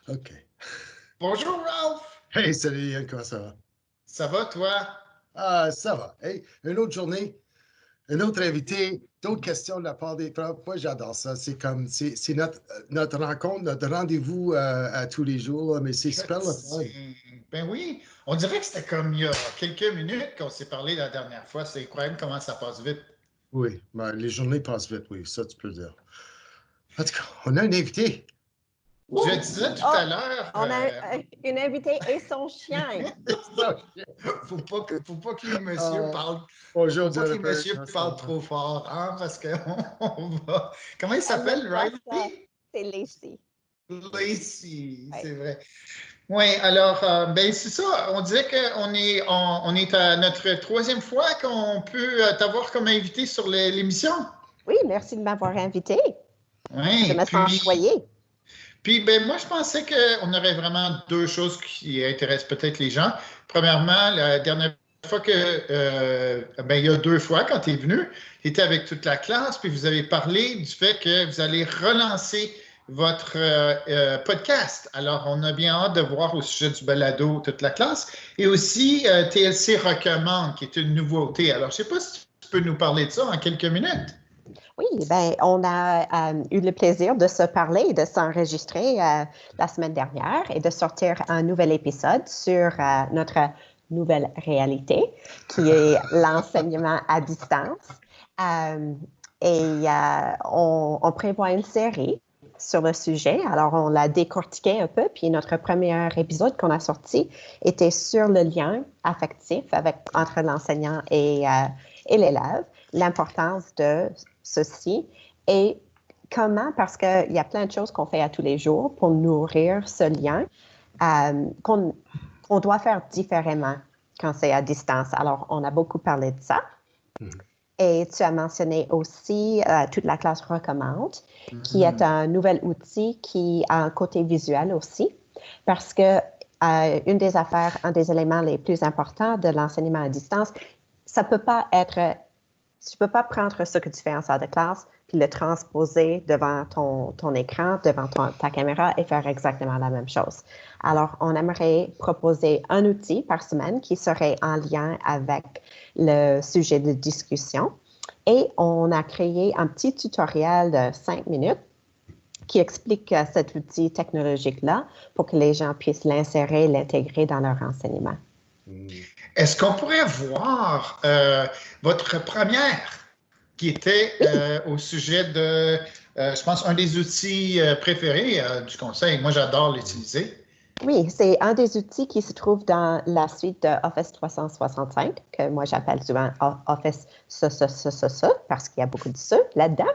OK. Bonjour Ralph! Hey, salut Yann, comment ça va? Ça va toi? Ah, ça va. Hey, une autre journée, un autre invité, d'autres questions de la part des profs. Moi, j'adore ça. C'est notre rencontre, notre rendez-vous à tous les jours, là, mais c'est Je super le fun. tiens. Ben oui, on dirait que c'était comme il y a quelques minutes qu'on s'est parlé la dernière fois. C'est incroyable comment ça passe vite. Oui, ben, les journées passent vite, oui, ça tu peux le dire. En tout cas, on a un invité. Je disais tout Oh, à l'heure, on a une invitée et son chien. Ça, faut pas que les messieurs euh, parlent, faut bonjour pas que les Jennifer, messieurs comment ça parlent va? trop fort, hein, parce que on va. Comment il Elle n'aime s'appelle, pas ça. Riley? C'est Lacey. Lacey, Ouais. c'est vrai. Oui, alors, ben c'est ça. On dirait qu'on est à notre troisième fois qu'on peut t'avoir comme invité sur l'émission. Oui, merci de m'avoir invitée. Je Oui, me sens choyée. puis ben moi, je pensais qu'on aurait vraiment deux choses qui intéressent peut-être les gens. Premièrement, la dernière fois ben, il y a deux fois quand tu es venu, tu étais avec toute la classe, puis vous avez parlé du fait que vous allez relancer votre podcast. Alors, on a bien hâte de voir au sujet du balado toute la classe. Et aussi, TLC recommande, qui est une nouveauté. Alors, je ne sais pas si tu peux nous parler de ça en quelques minutes. Oui, ben, on a eu le plaisir de se parler et de s'enregistrer la semaine dernière et de sortir un nouvel épisode sur notre nouvelle réalité, qui est l'enseignement à distance. Euh, on prévoit une série sur le sujet. Alors, on l'a décortiqué un peu. Puis, notre premier épisode qu'on a sorti était sur le lien affectif entre l'enseignant et l'élève, l'importance de ceci et comment, parce qu'il y a plein de choses qu'on fait à tous les jours pour nourrir ce lien qu'on doit faire différemment quand c'est à distance. Alors, on a beaucoup parlé de ça. Mhm. Et tu as mentionné aussi toute la classe recommande, qui est Mhm. un nouvel outil qui a un côté visuel aussi, parce que une des affaires, un des éléments les plus importants de l'enseignement à distance, ça peut pas être, tu peux pas prendre ce que tu fais en salle de classe puis le transposer devant ton écran, devant ta caméra et faire exactement la même chose. Alors, on aimerait proposer un outil par semaine qui serait en lien avec le sujet de discussion. Et on a créé un petit tutoriel de 5 minutes qui explique cet outil technologique-là pour que les gens puissent l'insérer, l'intégrer dans leur enseignement. Mhm. Est-ce qu'on pourrait voir votre première qui était Oui, au sujet de, je pense, un des outils préférés du conseil? Moi, j'adore l'utiliser. oui, c'est un des outils qui se trouve dans la suite de Office 365, que moi j'appelle souvent Office parce qu'il y a beaucoup de ça là-dedans.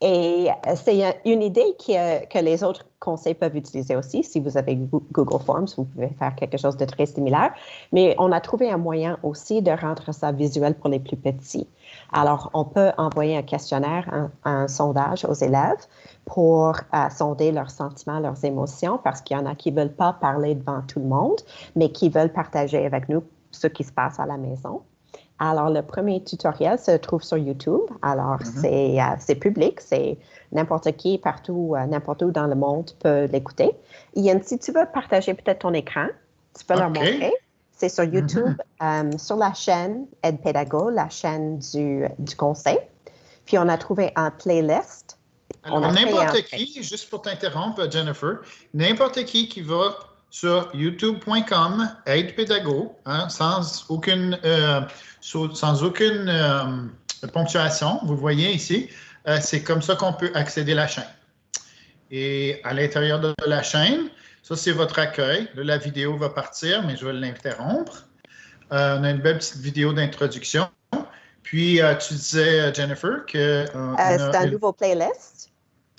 Et c'est une idée que les autres conseils peuvent utiliser aussi. Si vous avez Google Forms, vous pouvez faire quelque chose de très similaire. Mais on a trouvé un moyen aussi de rendre ça visuel pour les plus petits. Alors, on peut envoyer un questionnaire, un sondage aux élèves pour sonder leurs sentiments, leurs émotions, parce qu'il y en a qui ne veulent pas parler devant tout le monde, mais qui veulent partager avec nous ce qui se passe à la maison. Alors, le premier tutoriel se trouve sur YouTube. Alors, Mhm. c'est public, c'est n'importe qui, partout, n'importe où dans le monde peut l'écouter. Ian, si tu veux partager peut-être ton écran, tu peux leur OK. montrer. C'est sur YouTube, Mhm. sur la chaîne EdPédago, la chaîne du conseil. Puis, on a trouvé un playlist. On Alors, a créé un n'importe playlist. qui, juste pour t'interrompre, Jennifer, n'importe qui va sur youtube.com, aide pédago, hein, sans aucune ponctuation, vous voyez ici, c'est comme ça qu'on peut accéder à la chaîne. Et à l'intérieur de la chaîne, ça c'est votre accueil. Là, la vidéo va partir, mais je vais l'interrompre. On a une belle petite vidéo d'introduction. Puis, tu disais, Jennifer, qu'on C'est a un nouveau playlist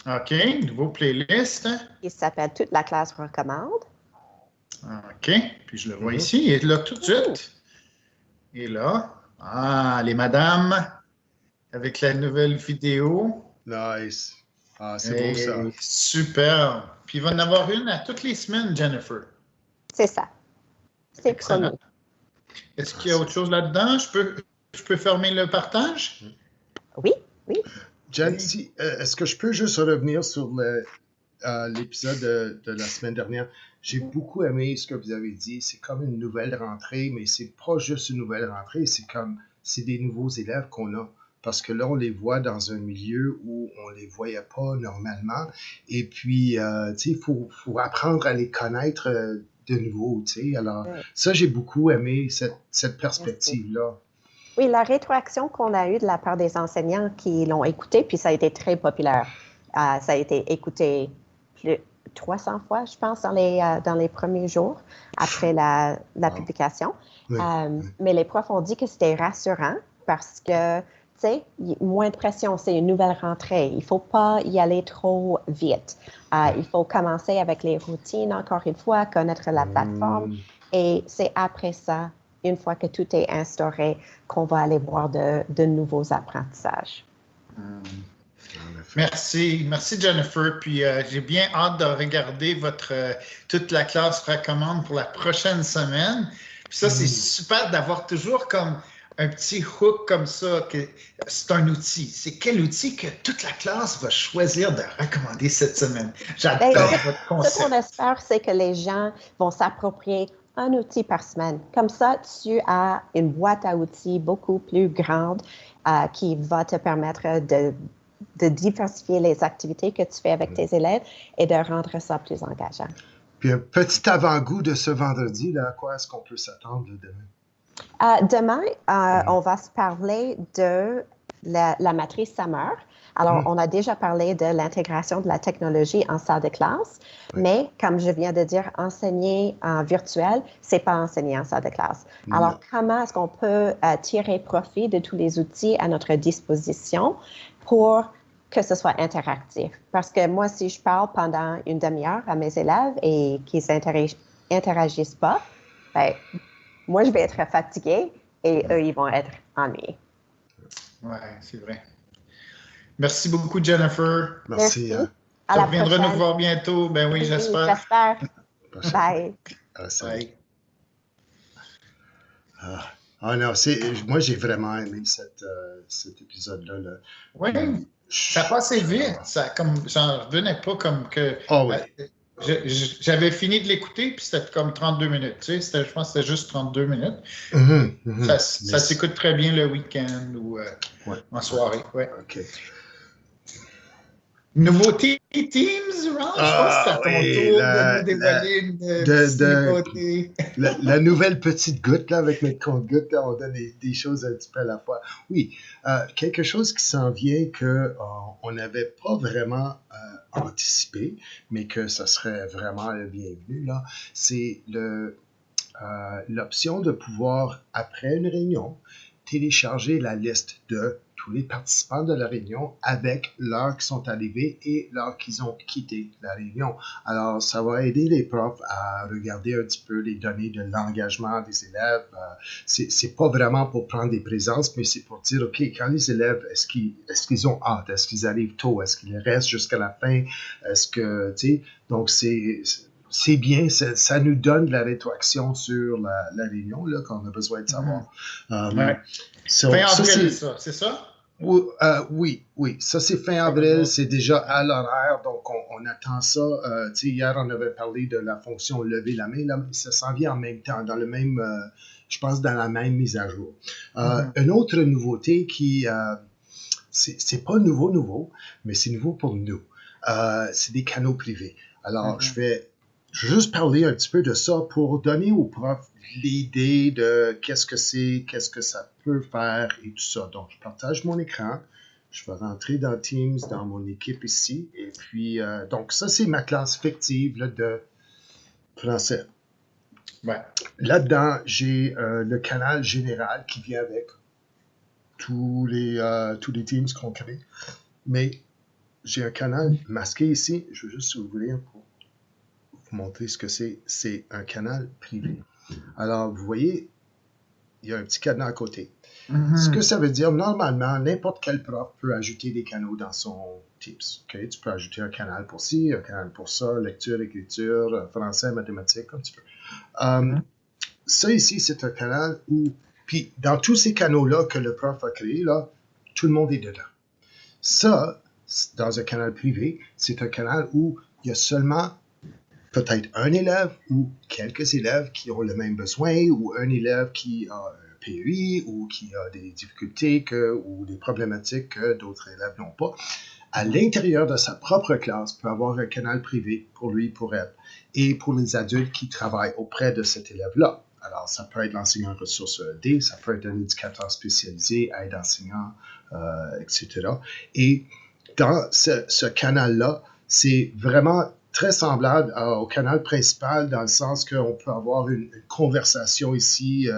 OK, nouveau playlist. qui s'appelle Toute la classe recommande. OK, puis je le vois Mhm. ici. Il est là tout de Mhm. suite. Et là, ah, les madames avec la nouvelle vidéo. Nice. Ah, c'est beau ça. Et super. Puis il va en avoir une à toutes les semaines, Jennifer. C'est ça. C'est Excellent. promis. Est-ce Ah, qu'il y a autre chose là-dedans? Je peux fermer le partage? Oui, oui. Jen, Oui. est-ce que je peux juste revenir sur l'épisode de la semaine dernière. J'ai beaucoup aimé ce que vous avez dit. C'est comme une nouvelle rentrée, mais c'est pas juste une nouvelle rentrée, c'est des nouveaux élèves qu'on a. Parce que là, on les voit dans un milieu où on les voyait pas normalement. Et puis, tu sais, faut apprendre à les connaître de nouveau, tu sais. Alors, ça, j'ai beaucoup aimé cette perspective-là. Oui, la rétroaction qu'on a eue de la part des enseignants qui l'ont écouté, puis ça a été très populaire. Ça a été écouté plus 300 fois, je pense, dans les premiers jours après la publication. Oui. Mais les profs ont dit que c'était rassurant parce que, tu sais, moins de pression, c'est une nouvelle rentrée. Il ne faut pas y aller trop vite. Il faut commencer avec les routines, encore une fois, connaître la plateforme. Et c'est après ça, une fois que tout est instauré, qu'on va aller voir de nouveaux apprentissages. Merci Jennifer. Puis j'ai bien hâte de regarder toute la classe recommande pour la prochaine semaine. Puis ça, c'est super d'avoir toujours comme un petit hook comme ça, que c'est un outil. C'est quel outil que toute la classe va choisir de recommander cette semaine? J'adore votre concept. Ce qu'on espère, c'est que les gens vont s'approprier un outil par semaine. Comme ça, tu as une boîte à outils beaucoup plus grande qui va te permettre de diversifier les activités que tu fais avec tes élèves et de rendre ça plus engageant. Puis un petit avant-goût de ce vendredi, là, à quoi est-ce qu'on peut s'attendre demain? Demain, on va se parler de la matrice Summer. Alors, on a déjà parlé de l'intégration de la technologie en salle de classe, mais comme je viens de dire, enseigner en virtuel, c'est pas enseigner en salle de classe. Alors, comment est-ce qu'on peut tirer profit de tous les outils à notre disposition pour que ce soit interactif? Parce que moi, si je parle pendant une demi-heure à mes élèves et qu'ils n'interagissent pas, ben, moi, je vais être fatiguée et eux, ils vont être ennuyés. Oui, c'est vrai. Merci beaucoup, Jennifer. Merci. À tu la reviendras prochaine. nous voir bientôt. Ben oui, j'espère. Bye. Bye. Non, moi, j'ai vraiment aimé cet épisode-là. Là. Oui, ça passait vite. J'en revenais pas comme que... Oh, oui. J'avais fini de l'écouter, puis c'était comme 32 minutes. Tu sais, je pense que c'était juste 32 minutes. Ça s'écoute très bien le week-end ou en soirée. Ouais. OK. Nouveauté Teams, Ron? Je pense que c'est à ton tour de nous dévoiler une petite nouveauté. La nouvelle petite goutte, là, avec notre compte-goutte, on donne des choses un petit peu à la fois. Oui, quelque chose qui s'en vient qu'on n'avait pas vraiment anticipé, mais que ça serait vraiment le bienvenu, là, c'est l'option de pouvoir, après une réunion, télécharger la liste de tous les participants de la réunion avec l'heure qu'ils sont arrivés et l'heure qu'ils ont quitté la réunion. Alors, ça va aider les profs à regarder un petit peu les données de l'engagement des élèves. C'est pas vraiment pour prendre des présences, mais c'est pour dire, OK, quand les élèves, est-ce qu'ils ont hâte? Est-ce qu'ils arrivent tôt? Est-ce qu'ils restent jusqu'à la fin? Est-ce que, tu sais, donc c'est bien, ça nous donne de la rétroaction sur la réunion là, qu'on a besoin de savoir. Fin avril, c'est ça? Oui, ça c'est fin avril, c'est déjà à l'horaire, donc on attend ça. Hier, on avait parlé de la fonction lever la main, là, ça s'en vient en même temps, dans le même, je pense, dans la même mise à jour. Une autre nouveauté qui, c'est pas nouveau, mais c'est nouveau pour nous. C'est des canaux privés. Alors, je vais juste parler un petit peu de ça pour donner aux profs l'idée de qu'est-ce que c'est, qu'est-ce que ça peut faire et tout ça. Donc, je partage mon écran. Je vais rentrer dans Teams, dans mon équipe ici. Et puis, donc, ça, c'est ma classe fictive là, de français. Ouais. Là-dedans, j'ai le canal général qui vient avec tous les Teams qu'on crée. Mais j'ai un canal masqué ici. Je vais juste ouvrir pour vous montrer ce que c'est. C'est un canal privé. Alors, vous voyez, il y a un petit cadenas à côté. Ce que ça veut dire, normalement, n'importe quel prof peut ajouter des canaux dans son Teams. Okay? Tu peux ajouter un canal pour ci, un canal pour ça, lecture, écriture, français, mathématiques, comme tu peux. Ça ici, c'est un canal où, puis dans tous ces canaux-là que le prof a créés, là, tout le monde est dedans. Ça, dans un canal privé, c'est un canal où il y a seulement peut-être un élève ou quelques élèves qui ont le même besoin, ou un élève qui a un PEI ou qui a des difficultés ou des problématiques que d'autres élèves n'ont pas, à l'intérieur de sa propre classe, peut avoir un canal privé pour lui, pour elle, et pour les adultes qui travaillent auprès de cet élève-là. Alors, ça peut être l'enseignant ressources ED, ça peut être un éducateur spécialisé, aide enseignant, etc. Et dans ce canal-là, c'est vraiment très semblable au canal principal, dans le sens qu'on peut avoir une conversation ici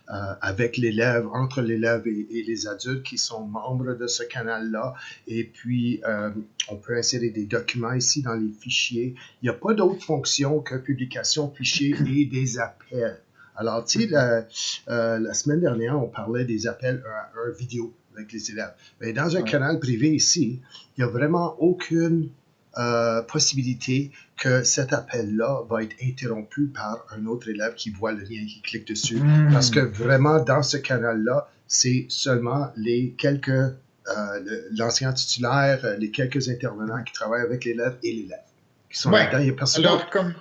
avec l'élève, entre l'élève et les adultes qui sont membres de ce canal-là. Et puis, on peut insérer des documents ici dans les fichiers. Il n'y a pas d'autre fonction que publication, fichiers et des appels. Alors, tu sais, la semaine dernière, on parlait des appels à vidéo avec les élèves. Mais dans un canal privé ici, il n'y a vraiment aucune possibilité que cet appel-là va être interrompu par un autre élève qui voit le lien, qui clique dessus. Parce que vraiment, dans ce canal-là, c'est seulement l'enseignant titulaire, les quelques intervenants qui travaillent avec l'élève et l'élève qui sont là-dedans. Il y a personne alors, comme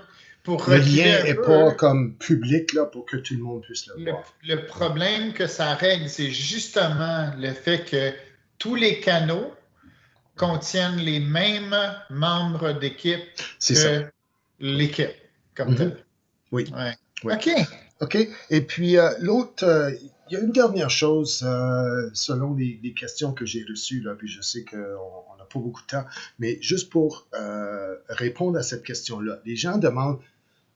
pour le lien n'est pas comme public là, pour que tout le monde puisse le voir. Le problème que ça règle, c'est justement le fait que tous les canaux contiennent les mêmes membres d'équipe que l'équipe, comme telle. Oui. Ouais. Oui. OK. Et puis, l'autre, il y a une dernière chose, selon les questions que j'ai reçues, là, puis je sais qu'on n'a pas beaucoup de temps, mais juste pour répondre à cette question-là, les gens demandent,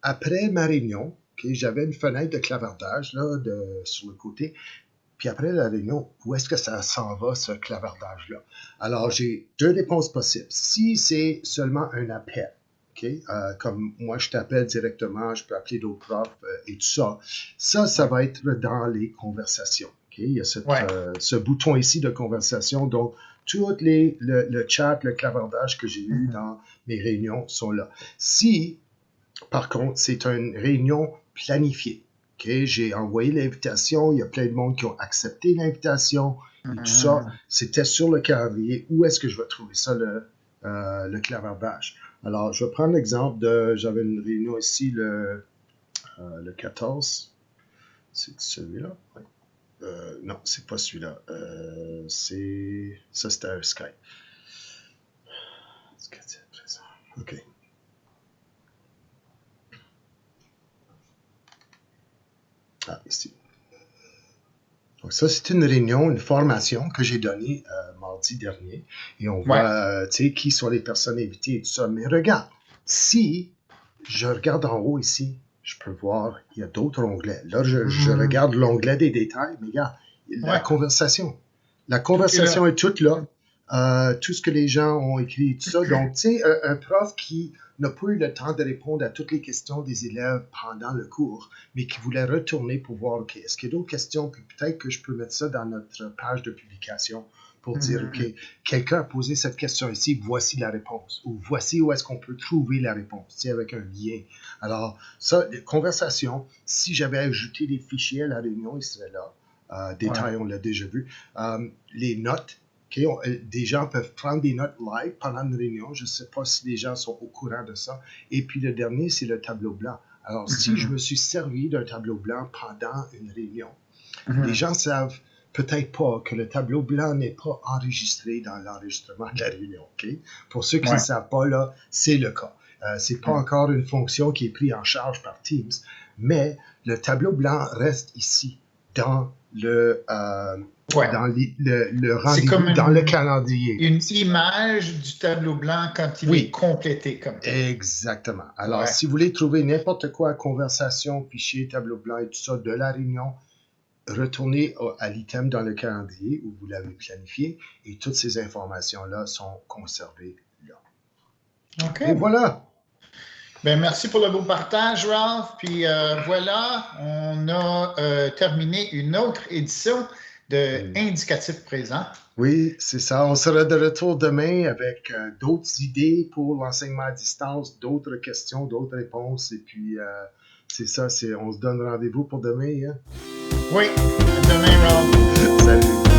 après ma réunion, j'avais une fenêtre de clavardage là, sur le côté, puis après la réunion, où est-ce que ça s'en va, ce clavardage-là? Alors, j'ai deux réponses possibles. Si c'est seulement un appel, comme moi, je t'appelle directement, je peux appeler d'autres profs et tout ça, ça va être dans les conversations. Il y a ce bouton ici de conversation, donc tout le chat, le clavardage que j'ai eu dans mes réunions sont là. Si, par contre, c'est une réunion planifiée, j'ai envoyé l'invitation, il y a plein de monde qui ont accepté l'invitation et tout ça. C'était sur le calendrier. Où est-ce que je vais trouver ça, le clavardage? Alors, je vais prendre l'exemple j'avais une réunion ici le 14. C'est celui-là? Oui. Non, c'est pas celui-là. Ça, c'était un Skype. OK. Ah, ici. Donc ça, c'est une réunion, une formation que j'ai donnée mardi dernier. Et on voit, qui sont les personnes invitées et tout ça. Mais regarde, si je regarde en haut ici, je peux voir, il y a d'autres onglets. Là, je regarde l'onglet des détails, mais regarde, la conversation. La conversation est toute là. Tout ce que les gens ont écrit et tout ça. Donc, tu sais, un prof qui n'a pas eu le temps de répondre à toutes les questions des élèves pendant le cours, mais qui voulait retourner pour voir, OK, est-ce qu'il y a d'autres questions, puis peut-être que je peux mettre ça dans notre page de publication pour dire, OK, quelqu'un a posé cette question ici, voici la réponse, ou voici où est-ce qu'on peut trouver la réponse, tu sais, avec un lien. Alors, ça, les conversations, si j'avais ajouté des fichiers à la réunion, ils seraient là. Détails, on l'a déjà vu. Les notes, des gens peuvent prendre des notes live pendant une réunion. Je ne sais pas si les gens sont au courant de ça. Et puis le dernier, c'est le tableau blanc. Alors, si je me suis servi d'un tableau blanc pendant une réunion, les gens savent peut-être pas que le tableau blanc n'est pas enregistré dans l'enregistrement de la réunion. Pour ceux qui ne savent pas, là, c'est le cas. Ce n'est pas encore une fonction qui est prise en charge par Teams, mais le tableau blanc reste ici, dans le rendez-vous, dans le calendrier. Une image du tableau blanc quand il est complété comme ça. Exactement. Alors, si vous voulez trouver n'importe quoi, conversation, fichier, tableau blanc et tout ça de la réunion, retournez à l'item dans le calendrier où vous l'avez planifié et toutes ces informations-là sont conservées là. OK. Et voilà. Ben, merci pour le beau partage, Ralph. Puis voilà, on a terminé une autre édition de Indicatif présent. Oui, c'est ça. On sera de retour demain avec d'autres idées pour l'enseignement à distance, d'autres questions, d'autres réponses. Et puis, c'est ça, on se donne rendez-vous pour demain. Hein? Oui, à demain, Ralph. Salut.